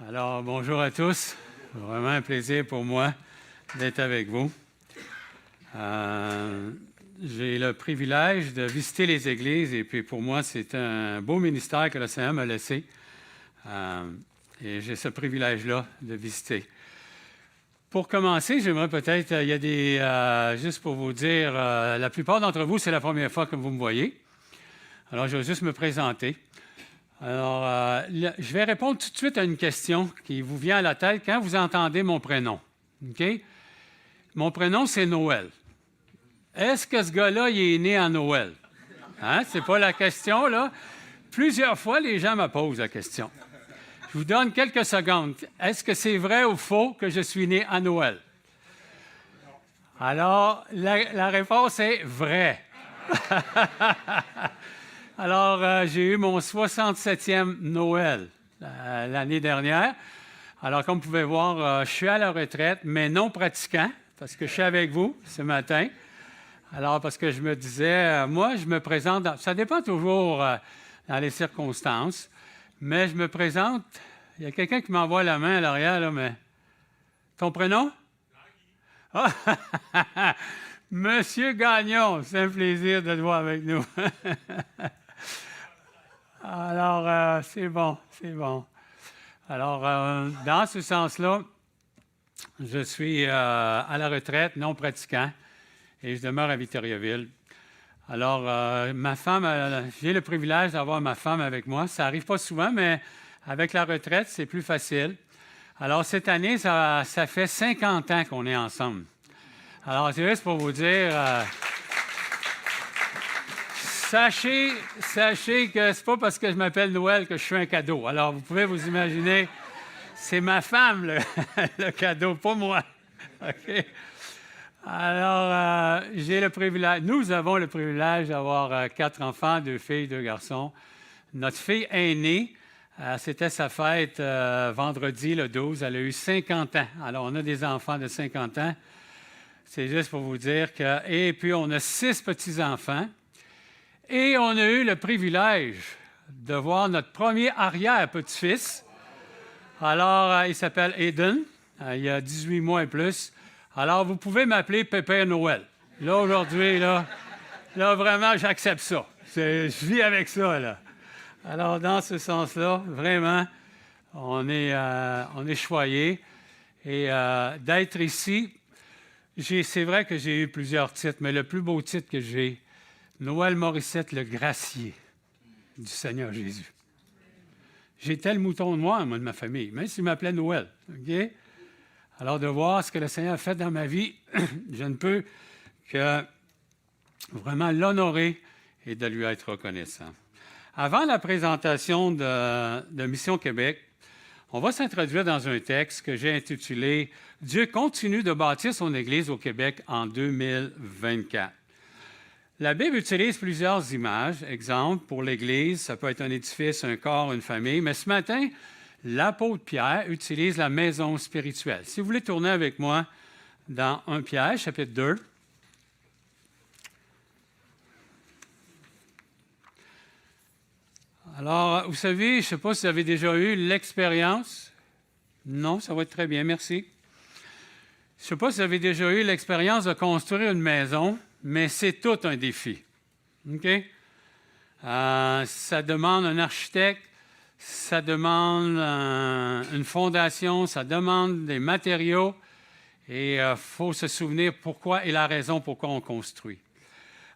Alors, bonjour à tous. Vraiment un plaisir pour moi d'être avec vous. J'ai le privilège de visiter les églises et puis pour moi, c'est un beau ministère que le Seigneur m'a laissé. Et j'ai ce privilège-là de visiter. Pour commencer, j'aimerais peut-être, il y a des, juste pour vous dire, la plupart d'entre vous, c'est la première fois que vous me voyez. Alors, je vais juste me présenter. Alors, je vais répondre tout de suite à une question qui vous vient à la tête quand vous entendez mon prénom. OK? Mon prénom, c'est Noël. Est-ce que ce gars-là, il est né en Noël? Hein? C'est pas la question, là. Plusieurs fois, les gens me posent la question. Je vous donne quelques secondes. Est-ce que c'est vrai ou faux que je suis né à Noël? Alors, la réponse est vrai. Alors, j'ai eu mon 67e Noël l'année dernière. Alors, comme vous pouvez voir, je suis à la retraite, mais non pratiquant, parce que je suis avec vous ce matin. Alors, parce que je me disais, moi, je me présente, ça dépend toujours dans les circonstances, mais je me présente, il y a quelqu'un qui m'envoie la main à l'arrière, là, mais... Ton prénom? Ah! Monsieur Gagnon, c'est un plaisir de te voir avec nous. Alors, c'est bon, c'est bon. Alors, dans ce sens-là, je suis à la retraite, non pratiquant, et je demeure à Victoriaville. Alors, ma femme, j'ai le privilège d'avoir ma femme avec moi. Ça n'arrive pas souvent, mais avec la retraite, c'est plus facile. Alors, cette année, ça fait 50 ans qu'on est ensemble. Alors, c'est juste pour vous dire... Sachez que c'est pas parce que je m'appelle Noël que je suis un cadeau. Alors, vous pouvez vous imaginer, c'est ma femme, le cadeau, pas moi. OK? Alors, j'ai le privilège, nous avons le privilège d'avoir 4 enfants, 2 filles, 2 garçons. Notre fille aînée, c'était sa fête vendredi, le 12. Elle a eu 50 ans. Alors, on a des enfants de 50 ans. C'est juste pour vous dire que... Et puis, on a 6 petits-enfants. Et on a eu le privilège de voir notre premier arrière-petit-fils. Alors, il s'appelle Aiden. Il a 18 mois et plus. Alors, vous pouvez m'appeler Pépère Noël. Là, aujourd'hui, là vraiment, j'accepte ça. Je vis avec ça, là. Alors, dans ce sens-là, vraiment, on est choyés. Et d'être ici, c'est vrai que j'ai eu plusieurs titres, mais le plus beau titre que j'ai, Noël Morissette, le gracier du Seigneur Jésus. J'étais le mouton noir, moi, de ma famille, même s'il m'appelait Noël. OK? Alors, de voir ce que le Seigneur a fait dans ma vie, je ne peux que vraiment l'honorer et de lui être reconnaissant. Avant la présentation de Mission Québec, on va s'introduire dans un texte que j'ai intitulé « Dieu continue de bâtir son Église au Québec en 2024 ». La Bible utilise plusieurs images. Exemple, pour l'Église, ça peut être un édifice, un corps, une famille. Mais ce matin, l'apôtre Pierre utilise la maison spirituelle. Si vous voulez tourner avec moi dans 1 Pierre, chapitre 2. Alors, vous savez, je ne sais pas si vous avez déjà eu l'expérience. Non, ça va être très bien, merci. Je ne sais pas si vous avez déjà eu l'expérience de construire une maison, mais c'est tout un défi. OK? Ça demande un architecte, ça demande une fondation, ça demande des matériaux, et il faut se souvenir pourquoi et la raison pourquoi on construit.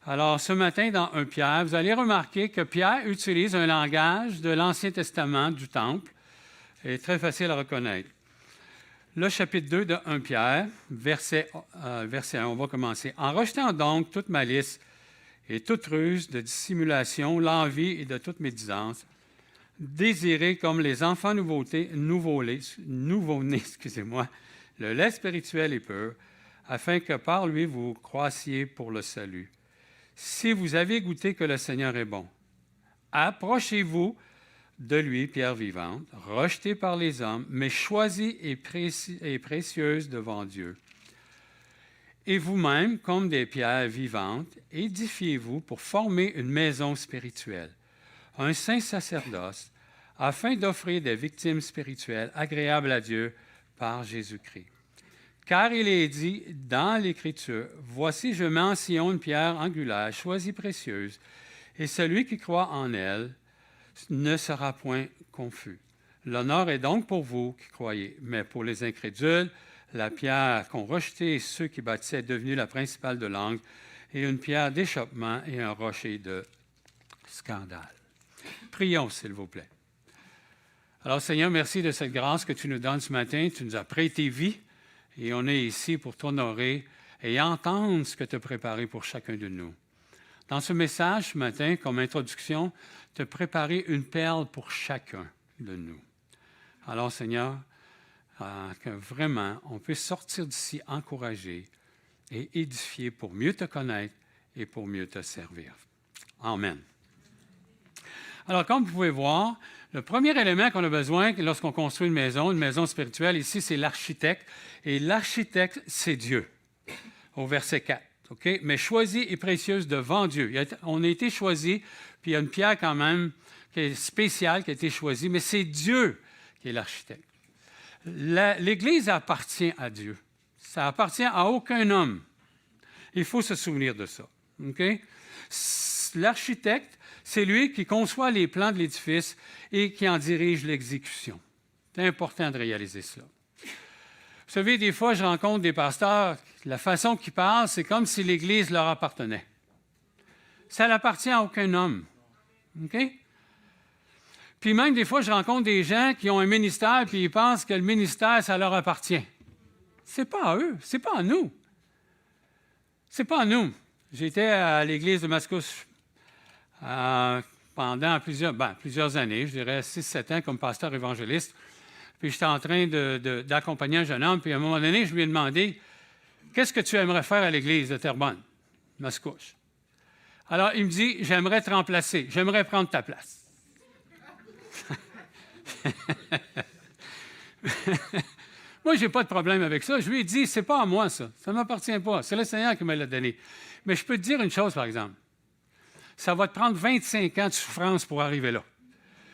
Alors, ce matin, dans 1 Pierre, vous allez remarquer que Pierre utilise un langage de l'Ancien Testament, du Temple, et très facile à reconnaître. Le chapitre 2 de 1 Pierre, verset 1, on va commencer. « En rejetant donc toute malice et toute ruse de dissimulation, l'envie et de toute médisance, désirez comme les enfants nouveau-nés, le lait spirituel et pur, afin que par lui vous croissiez pour le salut. Si vous avez goûté que le Seigneur est bon, approchez-vous de lui, pierre vivante, rejetée par les hommes, mais choisie et précieuse devant Dieu. Et vous-même, comme des pierres vivantes, édifiez-vous pour former une maison spirituelle, un saint sacerdoce, afin d'offrir des victimes spirituelles agréables à Dieu par Jésus-Christ. Car il est dit dans l'Écriture, « Voici, je mets en Sion une pierre angulaire, choisie précieuse, et celui qui croit en elle ne sera point confus. L'honneur est donc pour vous qui croyez, mais pour les incrédules, la pierre qu'ont rejetée ceux qui bâtissaient est devenue la principale de l'angle, et une pierre d'échappement et un rocher de scandale. » Prions, s'il vous plaît. Alors, Seigneur, merci de cette grâce que tu nous donnes ce matin. Tu nous as prêté vie et on est ici pour t'honorer et entendre ce que tu as préparé pour chacun de nous. Dans ce message ce matin, comme introduction, tu as préparé une perle pour chacun de nous. Alors, Seigneur, que vraiment on puisse sortir d'ici encouragé et édifié pour mieux te connaître et pour mieux te servir. Amen. Alors, comme vous pouvez voir, le premier élément qu'on a besoin lorsqu'on construit une maison spirituelle, ici, c'est l'architecte. Et l'architecte, c'est Dieu, au verset 4. Okay? Mais choisie et précieuse devant Dieu. On a été choisi, puis il y a une pierre quand même qui est spéciale, qui a été choisie, mais c'est Dieu qui est l'architecte. L'Église appartient à Dieu. Ça appartient à aucun homme. Il faut se souvenir de ça. Okay? L'architecte, c'est lui qui conçoit les plans de l'édifice et qui en dirige l'exécution. C'est important de réaliser cela. Vous savez, des fois, je rencontre des pasteurs, la façon qu'ils parlent, c'est comme si l'Église leur appartenait. Ça n'appartient à aucun homme. OK? Puis même, des fois, je rencontre des gens qui ont un ministère puis ils pensent que le ministère, ça leur appartient. C'est pas à eux, c'est pas à nous. C'est pas à nous. J'étais à l'Église de Mascouche pendant plusieurs années, je dirais 6-7 ans comme pasteur évangéliste. Puis j'étais en train d'accompagner un jeune homme, puis à un moment donné, je lui ai demandé « Qu'est-ce que tu aimerais faire à l'Église de Terrebonne, Mascouche? » Alors, il me dit « J'aimerais te remplacer, j'aimerais prendre ta place. » Moi, je n'ai pas de problème avec ça. Je lui ai dit, c'est pas à moi, ça. Ça ne m'appartient pas. C'est le Seigneur qui me l'a donné. Mais je peux te dire une chose, par exemple. Ça va te prendre 25 ans de souffrance pour arriver là.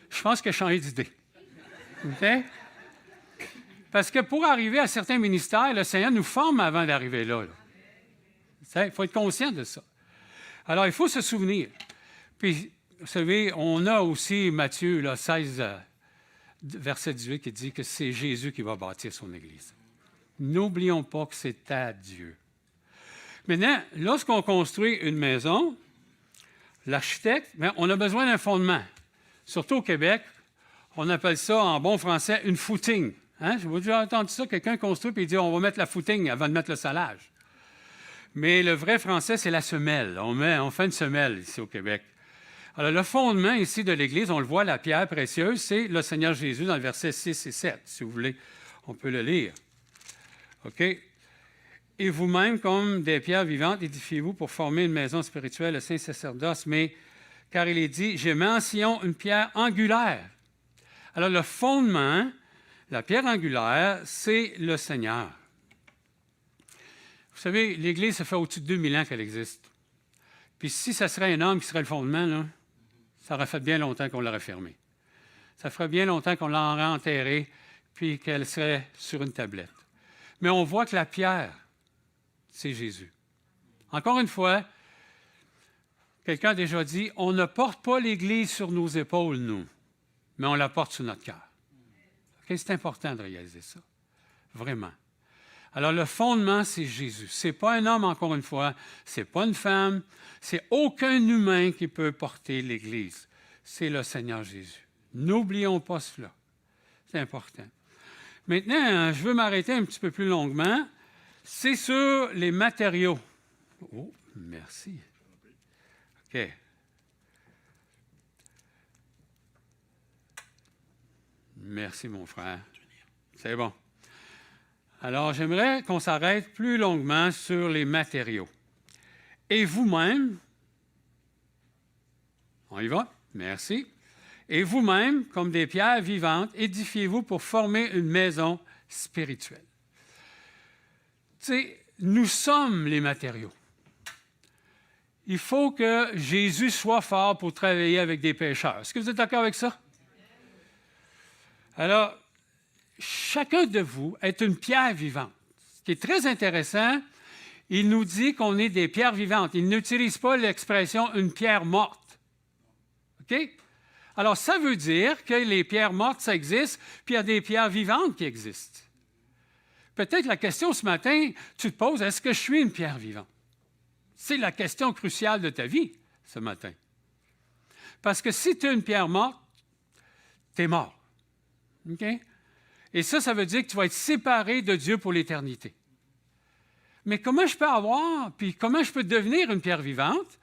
Je pense que j'ai changé d'idée. OK? Parce que pour arriver à certains ministères, le Seigneur nous forme avant d'arriver là. Il faut être conscient de ça. Alors, il faut se souvenir. Puis, vous savez, on a aussi Matthieu 16, verset 18, qui dit que c'est Jésus qui va bâtir son Église. N'oublions pas que c'est à Dieu. Maintenant, lorsqu'on construit une maison, l'architecte, on a besoin d'un fondement. Surtout au Québec, on appelle ça en bon français une footing. Hein? J'ai déjà entendu ça, quelqu'un construit et il dit on va mettre la footing avant de mettre le salage. Mais le vrai français, c'est la semelle. On fait une semelle ici au Québec. Alors, le fondement ici de l'Église, on le voit, la pierre précieuse, c'est le Seigneur Jésus dans le verset 6 et 7. Si vous voulez, on peut le lire. OK? Et vous-même, comme des pierres vivantes, édifiez-vous pour former une maison spirituelle, le saint sacerdoce, mais car il est dit, j'ai mis en Sion une pierre angulaire. Alors, le fondement, la pierre angulaire, c'est le Seigneur. Vous savez, l'Église, ça fait au-dessus de 2000 ans qu'elle existe. Puis si ça serait un homme qui serait le fondement, là, ça aurait fait bien longtemps qu'on l'aurait fermé. Ça ferait bien longtemps qu'on l'aurait enterrée, puis qu'elle serait sur une tablette. Mais on voit que la pierre, c'est Jésus. Encore une fois, quelqu'un a déjà dit, on ne porte pas l'Église sur nos épaules, nous, mais on la porte sur notre cœur. Okay? C'est important de réaliser ça, vraiment. Alors, le fondement, c'est Jésus. Ce n'est pas un homme, encore une fois, ce n'est pas une femme, c'est aucun humain qui peut porter l'Église. C'est le Seigneur Jésus. N'oublions pas cela. C'est important. Maintenant, je veux m'arrêter un petit peu plus longuement. C'est sur les matériaux. Oh, merci. OK. Merci, mon frère. C'est bon. Alors, j'aimerais qu'on s'arrête plus longuement sur les matériaux. Et vous-même, on y va? Merci. Et vous-même, comme des pierres vivantes, édifiez-vous pour former une maison spirituelle. Tu sais, nous sommes les matériaux. Il faut que Jésus soit fort pour travailler avec des pécheurs. Est-ce que vous êtes d'accord avec ça? Alors, chacun de vous est une pierre vivante. Ce qui est très intéressant, il nous dit qu'on est des pierres vivantes. Il n'utilise pas l'expression « une pierre morte ». OK? Alors, ça veut dire que les pierres mortes, ça existe, puis il y a des pierres vivantes qui existent. Peut-être la question ce matin, tu te poses, est-ce que je suis une pierre vivante? C'est la question cruciale de ta vie ce matin. Parce que si tu es une pierre morte, tu es mort. OK? Et ça veut dire que tu vas être séparé de Dieu pour l'éternité. Mais comment je peux avoir, puis comment je peux devenir une pierre vivante?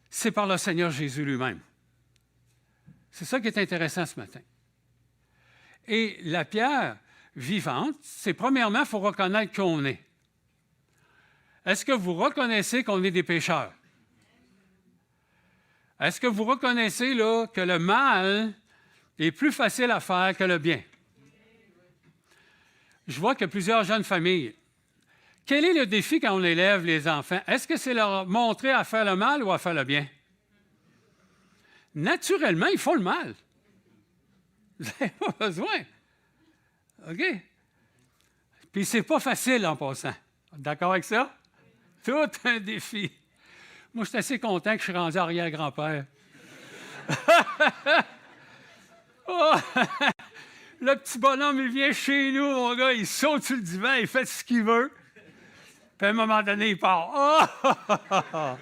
C'est par le Seigneur Jésus lui-même. C'est ça qui est intéressant ce matin. Et la pierre vivante, c'est premièrement, il faut reconnaître qu'on est. Est-ce que vous reconnaissez qu'on est des pécheurs? Est-ce que vous reconnaissez là, que le mal est plus facile à faire que le bien? Je vois que plusieurs jeunes familles. Quel est le défi quand on élève les enfants? Est-ce que c'est leur montrer à faire le mal ou à faire le bien? Naturellement, ils font le mal. Vous n'avez pas besoin. OK? Puis c'est pas facile en passant. D'accord avec ça? Tout un défi. Moi, je suis assez content que je suis rendu arrière-grand-père. Oh! Le petit bonhomme, il vient chez nous, mon gars, il saute sur le divan, il fait ce qu'il veut. Puis à un moment donné, il part. Oh!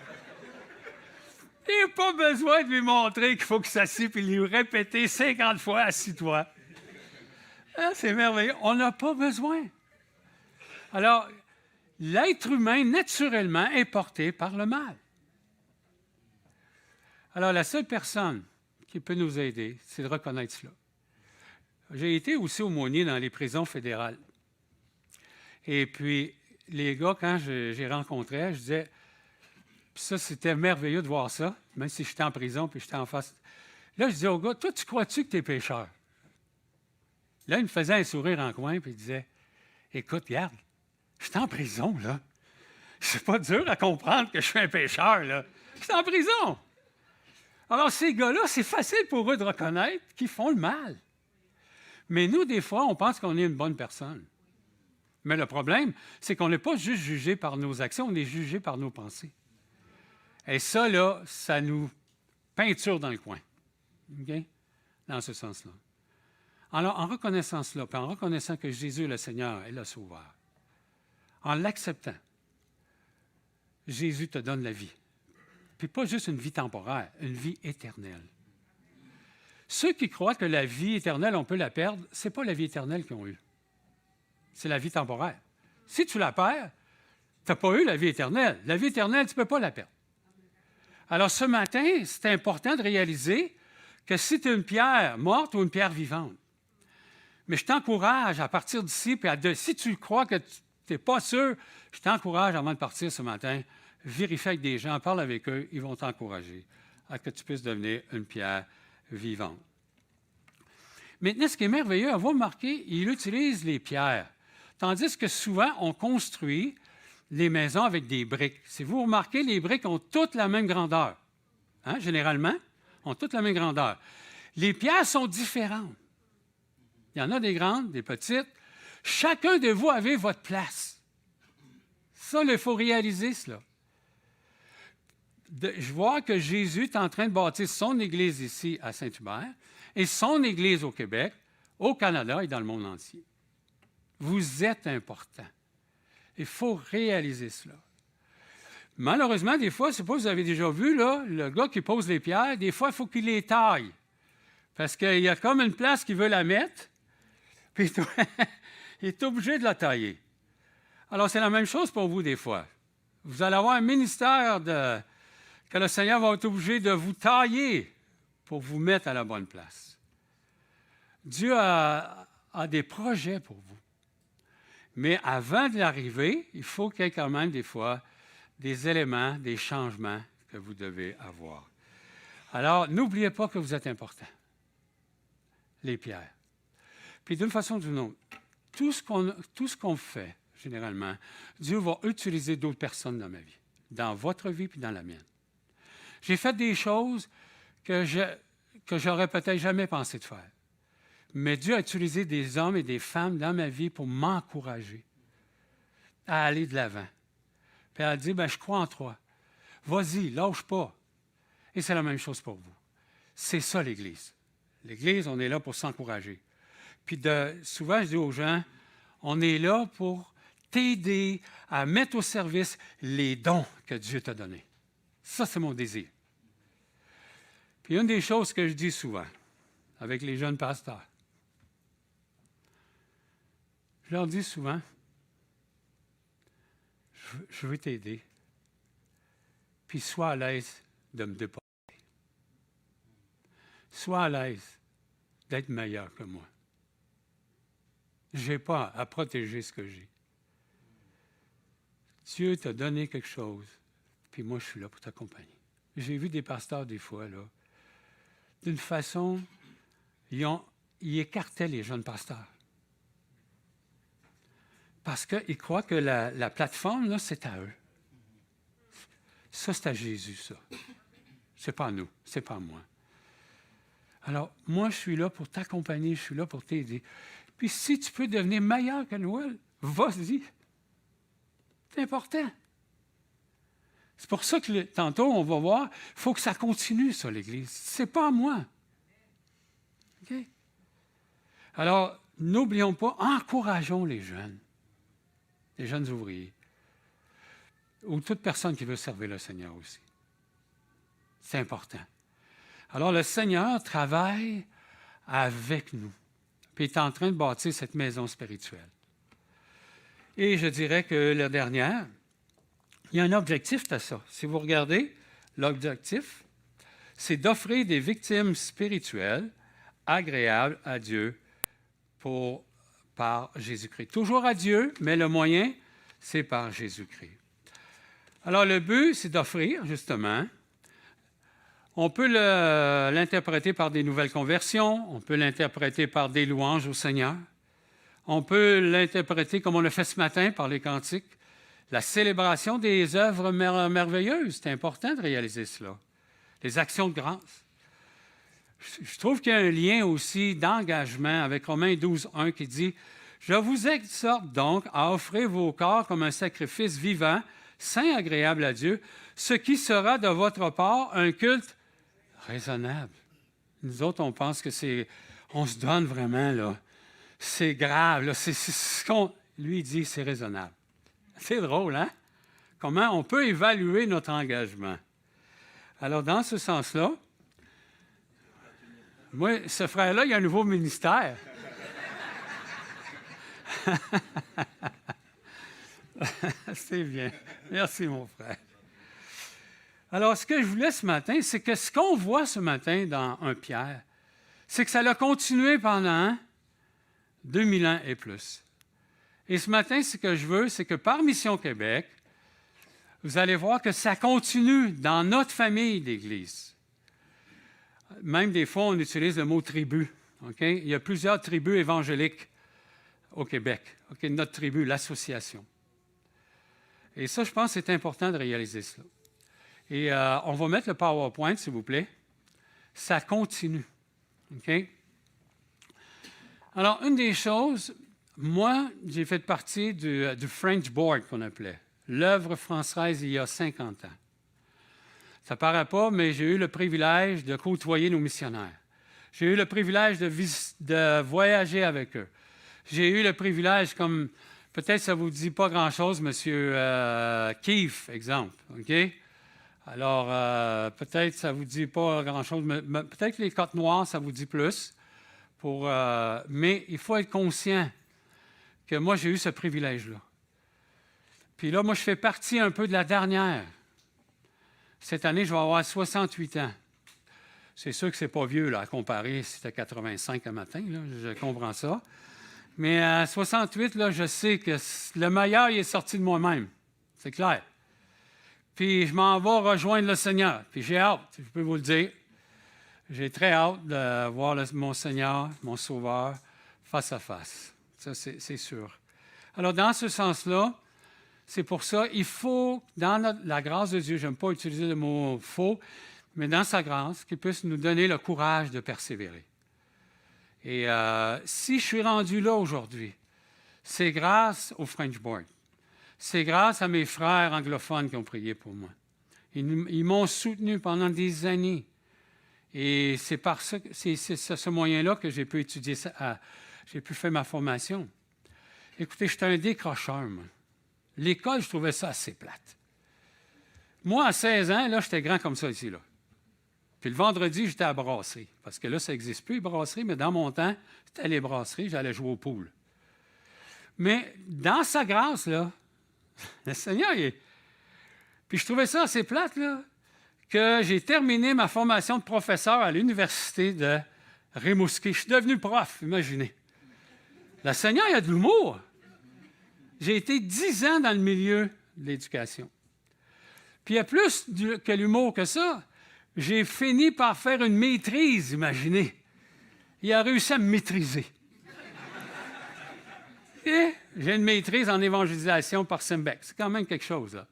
Il n'y a pas besoin de lui montrer qu'il faut qu'il s'assied puis lui répéter 50 fois « Assis-toi ». Ah, c'est merveilleux. On n'a pas besoin. Alors, l'être humain, naturellement, est porté par le mal. Alors, la seule personne qui peut nous aider, c'est de reconnaître cela. J'ai été aussi aumônier dans les prisons fédérales. Et puis, les gars, quand j'ai rencontré, je disais, puis ça, c'était merveilleux de voir ça, même si j'étais en prison puis j'étais en face. Là, je disais au gars, toi, tu crois-tu que tu es pécheur? Là, il me faisait un sourire en coin puis il disait, écoute, regarde, je suis en prison, là. C'est pas dur à comprendre que je suis un pécheur, là. Je suis en prison. Alors, ces gars-là, c'est facile pour eux de reconnaître qu'ils font le mal. Mais nous, des fois, on pense qu'on est une bonne personne. Mais le problème, c'est qu'on n'est pas juste jugé par nos actions, on est jugé par nos pensées. Et ça, là, ça nous peinture dans le coin. OK? Dans ce sens-là. Alors, en reconnaissant cela, puis en reconnaissant que Jésus est le Seigneur et le Sauveur, en l'acceptant, Jésus te donne la vie. Puis pas juste une vie temporaire, une vie éternelle. Ceux qui croient que la vie éternelle, on peut la perdre, ce n'est pas la vie éternelle qu'ils ont eue. C'est la vie temporaire. Si tu la perds, tu n'as pas eu la vie éternelle. La vie éternelle, tu ne peux pas la perdre. Alors, ce matin, c'est important de réaliser que si tu es une pierre morte ou une pierre vivante, mais je t'encourage à partir d'ici, puis si tu crois que tu n'es pas sûr, je t'encourage avant de partir ce matin, vérifie avec des gens, parle avec eux, ils vont t'encourager à que tu puisses devenir une pierre vivante. Maintenant, ce qui est merveilleux, on va remarquer, il utilise les pierres, tandis que souvent, on construit les maisons avec des briques. Si vous remarquez, les briques ont toutes la même grandeur. Hein, généralement, ont toutes la même grandeur. Les pierres sont différentes. Il y en a des grandes, des petites. Chacun de vous avez votre place. Ça, il faut réaliser cela. Je vois que Jésus est en train de bâtir son Église ici à Saint-Hubert et son Église au Québec, au Canada et dans le monde entier. Vous êtes important. Il faut réaliser cela. Malheureusement, des fois, je ne sais pas si vous avez déjà vu, là, le gars qui pose les pierres, des fois, il faut qu'il les taille. Parce qu'il y a comme une place qu'il veut la mettre, puis il est obligé de la tailler. Alors, c'est la même chose pour vous, des fois. Vous allez avoir un ministère que le Seigneur va être obligé de vous tailler pour vous mettre à la bonne place. Dieu a des projets pour vous. Mais avant d'y arriver, il faut qu'il y ait quand même des fois des éléments, des changements que vous devez avoir. Alors, n'oubliez pas que vous êtes important. Les pierres. Puis d'une façon ou d'une autre, tout ce qu'on fait, généralement, Dieu va utiliser d'autres personnes dans ma vie, dans votre vie puis dans la mienne. J'ai fait des choses que j'aurais peut-être jamais pensé de faire. Mais Dieu a utilisé des hommes et des femmes dans ma vie pour m'encourager à aller de l'avant. Puis elle a dit, je crois en toi. Vas-y, lâche pas. Et c'est la même chose pour vous. C'est ça l'Église. L'Église, on est là pour s'encourager. Puis souvent, je dis aux gens, on est là pour t'aider à mettre au service les dons que Dieu t'a donnés. Ça, c'est mon désir. Puis une des choses que je dis souvent avec les jeunes pasteurs, je leur dis souvent, je veux t'aider, puis sois à l'aise de me dépasser. Sois à l'aise d'être meilleur que moi. Je n'ai pas à protéger ce que j'ai. Dieu t'a donné quelque chose, puis moi, je suis là pour t'accompagner. J'ai vu des pasteurs des fois, là, d'une façon, ils écartaient les jeunes pasteurs. Parce qu'ils croient que la plateforme, là, c'est à eux. Ça, c'est à Jésus, ça. C'est pas à nous, c'est pas à moi. Alors, moi, je suis là pour t'accompagner, je suis là pour t'aider. Puis si tu peux devenir meilleur que Noël, vas-y. C'est important. C'est pour ça que tantôt, on va voir, il faut que ça continue, ça, l'Église. C'est pas à moi. OK? Alors, n'oublions pas, encourageons les jeunes ouvriers, ou toute personne qui veut servir le Seigneur aussi. C'est important. Alors, le Seigneur travaille avec nous, puis il est en train de bâtir cette maison spirituelle. Et je dirais que la dernière, il y a un objectif à ça. Si vous regardez, l'objectif, c'est d'offrir des victimes spirituelles agréables à Dieu par Jésus-Christ. Toujours à Dieu, mais le moyen, c'est par Jésus-Christ. Alors, le but, c'est d'offrir, justement. On peut l'interpréter par des nouvelles conversions, on peut l'interpréter par des louanges au Seigneur, on peut l'interpréter comme on l'a fait ce matin par les cantiques, la célébration des œuvres merveilleuses. C'est important de réaliser cela. Les actions de grâce. Je trouve qu'il y a un lien aussi d'engagement avec Romains 12, 1 qui dit « Je vous exhorte donc à offrir vos corps comme un sacrifice vivant, saint, agréable à Dieu, ce qui sera de votre part un culte raisonnable. » Nous autres, on pense que on se donne vraiment, là. C'est grave, là. C'est ce qu'on lui dit, c'est raisonnable. C'est drôle, hein? Comment on peut évaluer notre engagement. Alors, dans ce sens-là, moi, ce frère-là, il a un nouveau ministère. C'est bien. Merci, mon frère. Alors, ce que je voulais ce matin, c'est que ce qu'on voit ce matin dans 1 Pierre, c'est que ça a continué pendant 2000 ans et plus. Et ce matin, ce que je veux, c'est que par Mission Québec, vous allez voir que ça continue dans notre famille d'Église. Même des fois, on utilise le mot tribu. Okay? Il y a plusieurs tribus évangéliques au Québec. Okay? Notre tribu, l'association. Et ça, je pense que c'est important de réaliser cela. Et on va mettre le PowerPoint, s'il vous plaît. Ça continue. OK? Alors, une des choses, moi, j'ai fait partie du French Board qu'on appelait, l'œuvre française il y a 50 ans. Ça ne paraît pas, mais j'ai eu le privilège de côtoyer nos missionnaires. J'ai eu le privilège de voyager avec eux. J'ai eu le privilège, comme peut-être ça ne vous dit pas grand-chose, M. Keefe, exemple. OK? Alors, peut-être ça ne vous dit pas grand-chose, mais peut-être que les Côtes Noires, ça vous dit plus. Mais il faut être conscient que moi, j'ai eu ce privilège-là. Puis là, moi, je fais partie un peu de la dernière. Cette année, je vais avoir 68 ans. C'est sûr que ce n'est pas vieux là, à comparer si c'était 85 un matin, là, je comprends ça. Mais à 68, là, je sais que le meilleur il est sorti de moi-même. C'est clair. Puis je m'en vais rejoindre le Seigneur. Puis j'ai hâte, je peux vous le dire. J'ai très hâte de voir mon Seigneur, mon Sauveur, face à face. Ça, c'est sûr. Alors, dans ce sens-là, c'est pour ça, il faut, dans la grâce de Dieu, je n'aime pas utiliser le mot « faux », mais dans sa grâce, qu'il puisse nous donner le courage de persévérer. Et si je suis rendu là aujourd'hui, c'est grâce au French Board. C'est grâce à mes frères anglophones qui ont prié pour moi. Ils m'ont soutenu pendant des années. Et c'est par ce moyen-là que j'ai pu étudier ça, j'ai pu faire ma formation. Écoutez, j'étais un décrocheur, moi. L'école, je trouvais ça assez plate. Moi, à 16 ans, là, j'étais grand comme ça ici, là. Puis le vendredi, j'étais à la brasserie. Parce que là, ça n'existe plus, les brasseries, mais dans mon temps, c'était les brasseries, j'allais jouer au pool. Mais dans sa grâce, là, le Seigneur, Puis je trouvais ça assez plate, là, que j'ai terminé ma formation de professeur à l'université de Rimouski. Je suis devenu prof, imaginez. Le Seigneur, il a de l'humour. J'ai été 10 ans dans le milieu de l'éducation. Puis il y a plus que l'humour que ça. J'ai fini par faire une maîtrise, imaginez. Il a réussi à me maîtriser. Et j'ai une maîtrise en évangélisation par Simbec. C'est quand même quelque chose, là.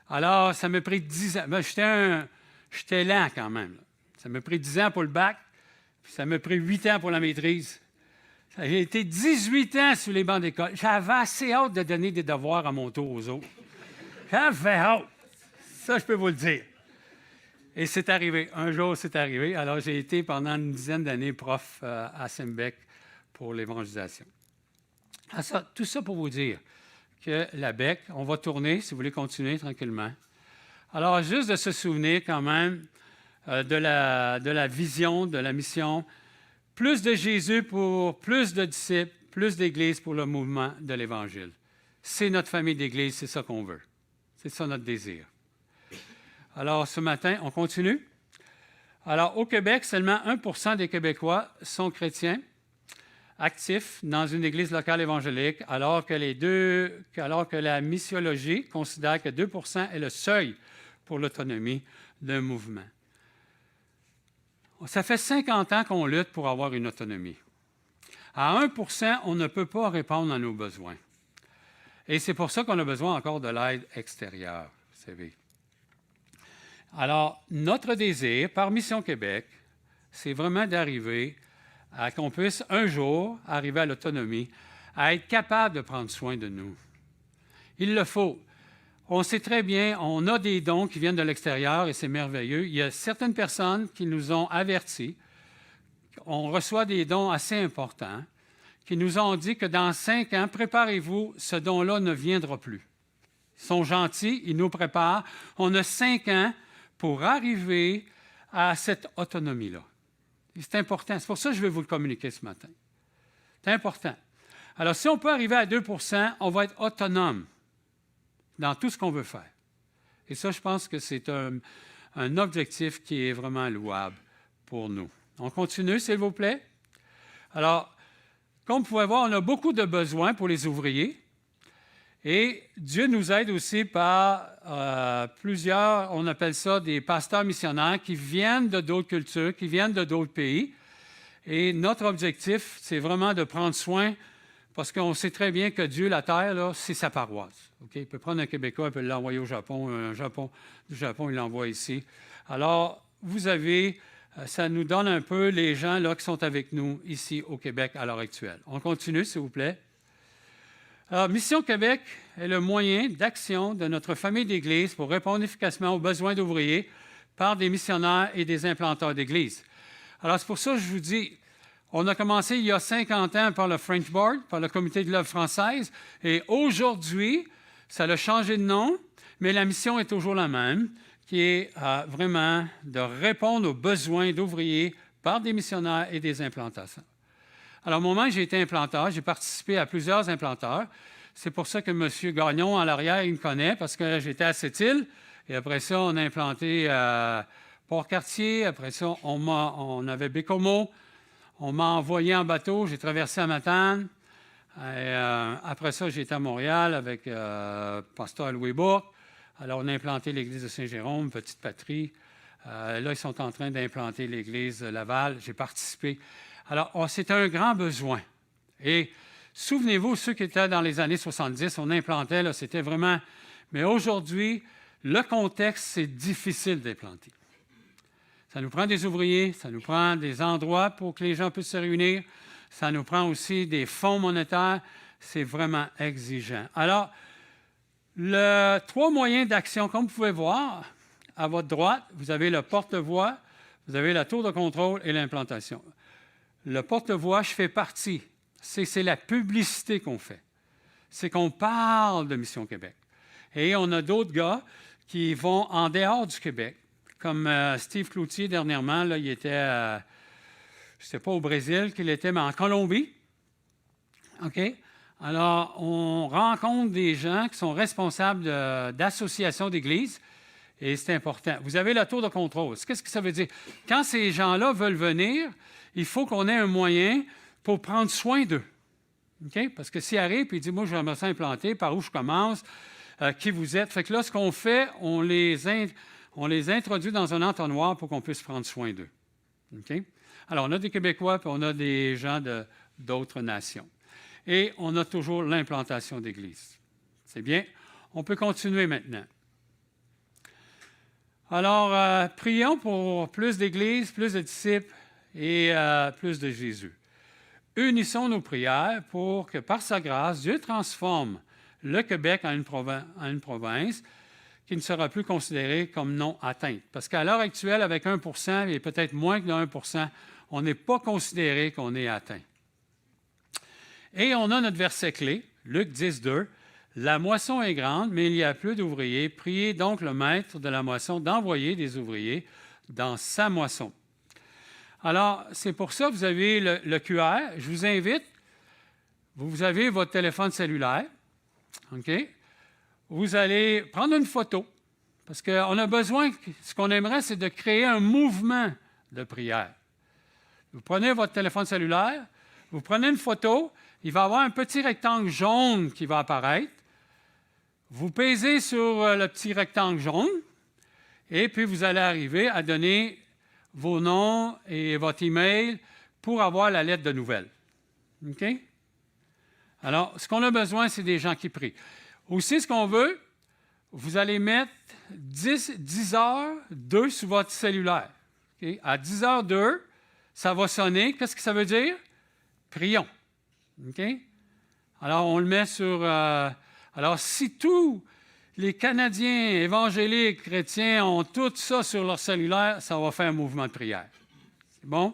Alors, ça m'a pris 10 ans. Ben, j'étais lent quand même, là. Ça m'a pris 10 ans pour le bac, puis ça m'a pris 8 ans pour la maîtrise. J'ai été 18 ans sur les bancs d'école. J'avais assez hâte de donner des devoirs à mon tour aux autres. J'avais hâte. Ça, je peux vous le dire. Et c'est arrivé. Un jour, c'est arrivé. Alors, j'ai été pendant une dizaine d'années prof à Simbec pour l'évangélisation. Tout ça pour vous dire que la BEC, on va tourner, si vous voulez continuer tranquillement. Alors, juste de se souvenir quand même de la vision, de la mission. Plus de Jésus pour plus de disciples, plus d'Église pour le mouvement de l'Évangile. C'est notre famille d'Église, c'est ça qu'on veut. C'est ça notre désir. Alors, ce matin, on continue. Alors, au Québec, seulement 1 % des Québécois sont chrétiens actifs dans une église locale évangélique, alors que la missiologie considère que 2 % est le seuil pour l'autonomie d'un mouvement. Ça fait 50 ans qu'on lutte pour avoir une autonomie. À 1 %, on ne peut pas répondre à nos besoins. Et c'est pour ça qu'on a besoin encore de l'aide extérieure, vous savez. Alors, notre désir, par Mission Québec, c'est vraiment d'arriver à qu'on puisse un jour arriver à l'autonomie, à être capable de prendre soin de nous. Il le faut. On sait très bien, on a des dons qui viennent de l'extérieur et c'est merveilleux. Il y a certaines personnes qui nous ont avertis. On reçoit des dons assez importants qui nous ont dit que dans 5 ans, préparez-vous, ce don-là ne viendra plus. Ils sont gentils, ils nous préparent. On a 5 ans pour arriver à cette autonomie-là. C'est important. C'est pour ça que je vais vous le communiquer ce matin. C'est important. Alors, si on peut arriver à 2 %, on va être autonome dans tout ce qu'on veut faire. Et ça, je pense que c'est un objectif qui est vraiment louable pour nous. On continue, s'il vous plaît. Alors, comme vous pouvez voir, on a beaucoup de besoins pour les ouvriers. Et Dieu nous aide aussi par plusieurs, on appelle ça des pasteurs missionnaires qui viennent de d'autres cultures, qui viennent de d'autres pays. Et notre objectif, c'est vraiment de prendre soin, parce qu'on sait très bien que Dieu, la terre, là, c'est sa paroisse. Okay? Il peut prendre un Québécois, il peut l'envoyer au Japon, du Japon, il l'envoie ici. Alors, vous avez, ça nous donne un peu les gens là, qui sont avec nous ici au Québec à l'heure actuelle. On continue, s'il vous plaît. Alors, Mission Québec est le moyen d'action de notre famille d'Église pour répondre efficacement aux besoins d'ouvriers par des missionnaires et des implanteurs d'Église. Alors, c'est pour ça que je vous dis, on a commencé il y a 50 ans par le French Board, par le Comité de l'œuvre française, et aujourd'hui, ça a changé de nom, mais la mission est toujours la même, qui est vraiment de répondre aux besoins d'ouvriers par des missionnaires et des implantateurs. Alors, au moment où j'ai été implanteur, j'ai participé à plusieurs implanteurs. C'est pour ça que M. Gagnon, en l'arrière, il me connaît, parce que j'étais à Sept-Îles. Et après ça, on a implanté Port-Cartier. Après ça, on avait Bécomo. On m'a envoyé en bateau. J'ai traversé à Matane. Après ça, j'ai été à Montréal avec pasteur Louis Bourque. Alors, on a implanté l'église de Saint-Jérôme, Petite Patrie. Là, ils sont en train d'implanter l'église de Laval. J'ai participé. Alors, c'est un grand besoin. Et souvenez-vous, ceux qui étaient dans les années 70, on implantait, là, c'était vraiment... Mais aujourd'hui, le contexte, c'est difficile d'implanter. Ça nous prend des ouvriers, ça nous prend des endroits pour que les gens puissent se réunir, ça nous prend aussi des fonds monétaires. C'est vraiment exigeant. Alors, les 3 moyens d'action, comme vous pouvez voir, à votre droite, vous avez le porte-voix, vous avez la tour de contrôle et l'implantation. Le porte-voix, je fais partie. C'est la publicité qu'on fait. C'est qu'on parle de Mission Québec. Et on a d'autres gars qui vont en dehors du Québec, comme Steve Cloutier dernièrement, là, il était, je ne sais pas au Brésil qu'il était, mais en Colombie. OK? Alors, on rencontre des gens qui sont responsables d'associations d'églises, et c'est important. Vous avez la tour de contrôle. Qu'est-ce que ça veut dire? Quand ces gens-là veulent venir, il faut qu'on ait un moyen pour prendre soin d'eux. Okay? Parce que s'ils arrivent et ils disent « Moi, j'aimerais ça implanter, par où je commence? Qui vous êtes? » Fait que là, ce qu'on fait, on les introduit dans un entonnoir pour qu'on puisse prendre soin d'eux. Okay? Alors, on a des Québécois puis on a des gens d'autres nations. Et on a toujours l'implantation d'églises. C'est bien. On peut continuer maintenant. Alors, prions pour plus d'églises, plus de disciples et plus de Jésus. Unissons nos prières pour que, par sa grâce, Dieu transforme le Québec en une province qui ne sera plus considérée comme non atteinte. Parce qu'à l'heure actuelle, avec 1 et peut-être moins que de 1 on n'est pas considéré qu'on est atteint. Et on a notre verset clé, Luc 10, 2. « La moisson est grande, mais il y a peu d'ouvriers. Priez donc le maître de la moisson d'envoyer des ouvriers dans sa moisson. » Alors, c'est pour ça que vous avez le QR. Je vous invite, vous avez votre téléphone cellulaire, OK? Vous allez prendre une photo, parce qu'on a besoin, ce qu'on aimerait, c'est de créer un mouvement de prière. Vous prenez votre téléphone cellulaire, vous prenez une photo, il va y avoir un petit rectangle jaune qui va apparaître. Vous pèsez sur le petit rectangle jaune, et puis vous allez arriver à donner vos noms et votre email pour avoir la lettre de nouvelles. OK? Alors, ce qu'on a besoin, c'est des gens qui prient. Aussi, ce qu'on veut, vous allez mettre 10h02 sur votre cellulaire. Okay? À 10h02, ça va sonner. Qu'est-ce que ça veut dire? Prions. OK? Alors, on le met sur... alors, si tous les Canadiens évangéliques chrétiens ont tout ça sur leur cellulaire, ça va faire un mouvement de prière. C'est bon?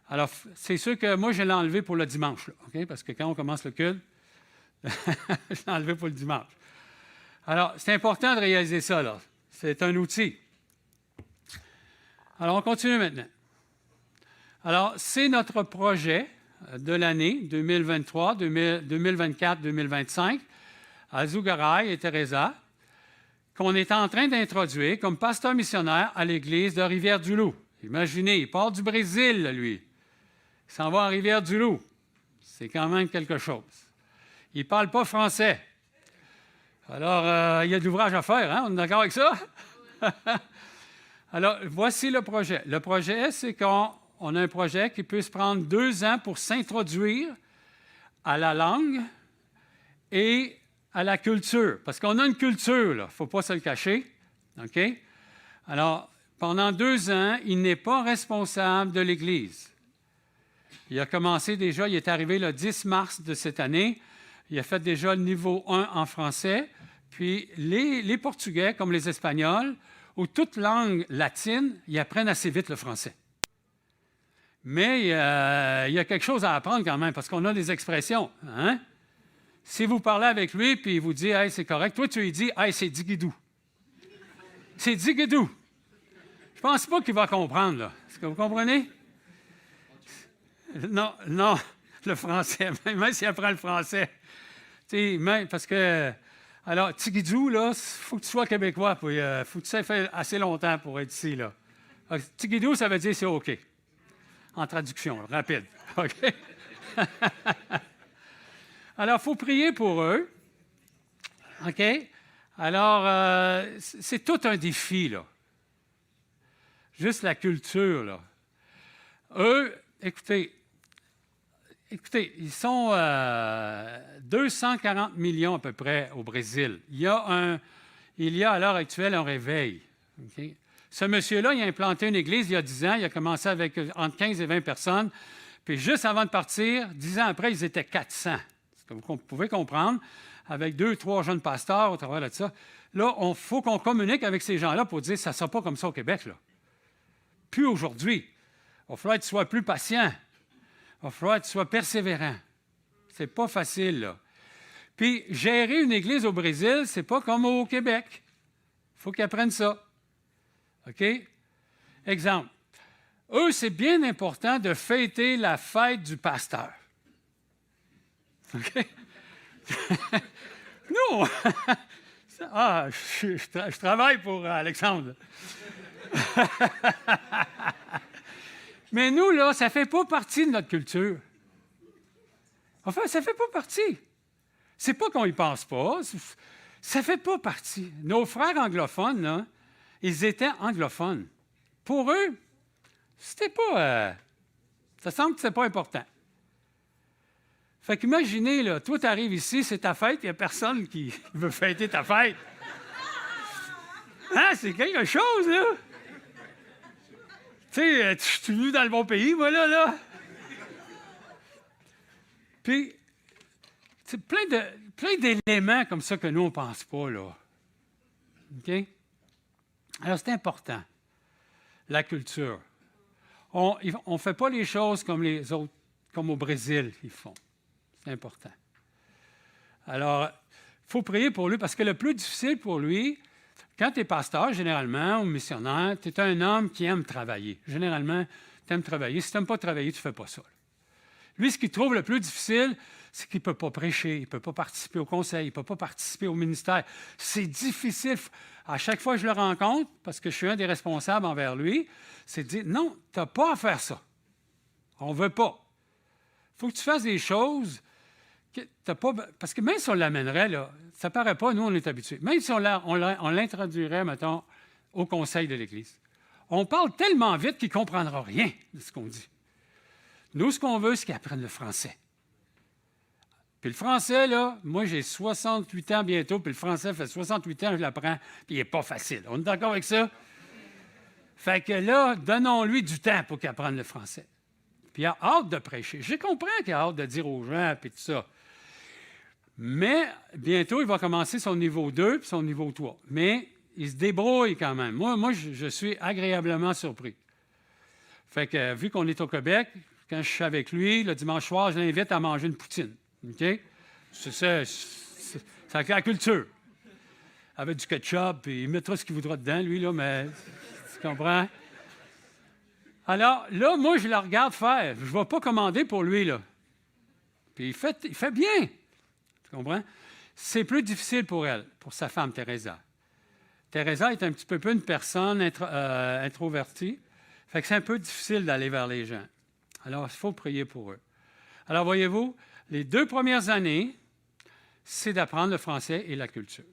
Alors, c'est sûr que moi, je l'ai enlevé pour le dimanche, là, OK? Parce que quand on commence le culte, je l'ai enlevé pour le dimanche. Alors, c'est important de réaliser ça, là. C'est un outil. Alors, on continue maintenant. Alors, c'est notre projet de l'année 2023, 2024, 2025 à Zugaray et Teresa, qu'on est en train d'introduire comme pasteur missionnaire à l'église de Rivière-du-Loup. Imaginez, il part du Brésil, lui. Il s'en va à Rivière-du-Loup. C'est quand même quelque chose. Il ne parle pas français. Alors, il y a de l'ouvrage à faire, hein? On est d'accord avec ça? Alors, voici le projet. Le projet, c'est qu'on a un projet qui peut se prendre 2 ans pour s'introduire à la langue et à la culture. Parce qu'on a une culture, il ne faut pas se le cacher. OK? Alors, pendant 2 ans, il n'est pas responsable de l'Église. Il a commencé déjà, il est arrivé le 10 mars de cette année. Il a fait déjà le niveau 1 en français. Puis les Portugais, comme les Espagnols, ou toute langue latine, ils apprennent assez vite le français. Mais il y a quelque chose à apprendre quand même, parce qu'on a des expressions. Hein? Si vous parlez avec lui, puis il vous dit « Hey, c'est correct », toi, tu lui dis « Hey, c'est digidou ». C'est digidou. Je ne pense pas qu'il va comprendre, là. Est-ce que vous comprenez? Non, le français, même s'il apprend le français. Tu sais, même parce que... Alors, tigidou, là, il faut que tu sois québécois, puis il faut que tu aies fait assez longtemps pour être ici, là. Tigidou, ça veut dire c'est OK. En traduction, rapide. OK? Alors, il faut prier pour eux. OK? Alors, c'est tout un défi, là. Juste la culture, là. Eux, écoutez, ils sont 240 millions à peu près au Brésil. Il y a à l'heure actuelle un réveil. Okay? Ce monsieur-là, il a implanté une église il y a 10 ans. Il a commencé avec entre 15 et 20 personnes. Puis juste avant de partir, 10 ans après, ils étaient 400. Ce que vous pouvez comprendre, avec 2 ou 3 jeunes pasteurs au travers de ça. Là, il faut qu'on communique avec ces gens-là pour dire que ça ne sera pas comme ça au Québec, là. Plus aujourd'hui. Il va falloir que tu sois plus patient. Il va falloir que tu sois persévérant. C'est pas facile, là. Puis, gérer une église au Brésil, c'est pas comme au Québec. Il faut qu'ils apprennent ça. OK? Exemple. Eux, c'est bien important de fêter la fête du pasteur. OK? Nous, je travaille pour Alexandre. Mais nous, là, ça ne fait pas partie de notre culture. Enfin, ça ne fait pas partie. C'est pas qu'on y pense pas. Ça ne fait pas partie. Nos frères anglophones, là, ils étaient anglophones. Pour eux, c'était pas... ça semble que c'est pas important. Fait qu'imaginez, là, toi, tu arrives ici, c'est ta fête, il n'y a personne qui veut fêter ta fête. Hein, c'est quelque chose, là. Tu sais, je suis venu dans le bon pays, moi, là. Puis, c'est plein d'éléments comme ça que nous, on ne pense pas, là. OK? Alors, c'est important, la culture. On ne fait pas les choses comme les autres, comme au Brésil, ils font. C'est important. Alors, il faut prier pour lui, parce que le plus difficile pour lui, quand tu es pasteur, généralement, ou missionnaire, tu es un homme qui aime travailler. Généralement, tu aimes travailler. Si tu n'aimes pas travailler, tu ne fais pas ça. Lui, ce qu'il trouve le plus difficile, c'est qu'il ne peut pas prêcher, il ne peut pas participer au conseil, il ne peut pas participer au ministère. C'est difficile. À chaque fois que je le rencontre, parce que je suis un des responsables envers lui, c'est de dire, non, tu n'as pas à faire ça. On ne veut pas. Il faut que tu fasses des choses que tu n'as pas... Parce que même si on l'amènerait, là, ça ne paraît pas, nous, on est habitués. Même si on l'introduirait, mettons, au conseil de l'Église. On parle tellement vite qu'il ne comprendra rien de ce qu'on dit. Nous, ce qu'on veut, c'est qu'il apprenne le français. Puis le français, là, moi, j'ai 68 ans bientôt, puis le français fait 68 ans que je l'apprends, puis il n'est pas facile. On est d'accord avec ça? Fait que là, donnons-lui du temps pour qu'il apprenne le français. Puis il a hâte de prêcher. Je comprends qu'il a hâte de dire aux gens, puis tout ça. Mais bientôt, il va commencer son niveau 2 puis son niveau 3. Mais il se débrouille quand même. Moi je suis agréablement surpris. Fait que, vu qu'on est au Québec, quand je suis avec lui, le dimanche soir, je l'invite à manger une poutine. OK? C'est la culture. Avec du ketchup, puis il mettra ce qu'il voudra dedans, lui, là, mais tu comprends? Alors, là, moi, je la regarde faire. Je ne vais pas commander pour lui, là. Puis il fait bien. Tu comprends? C'est plus difficile pour elle, pour sa femme, Teresa. Teresa est un petit peu plus une personne introvertie. Fait que c'est un peu difficile d'aller vers les gens. Alors, il faut prier pour eux. Alors, voyez-vous, les 2 premières années, c'est d'apprendre le français et la culture.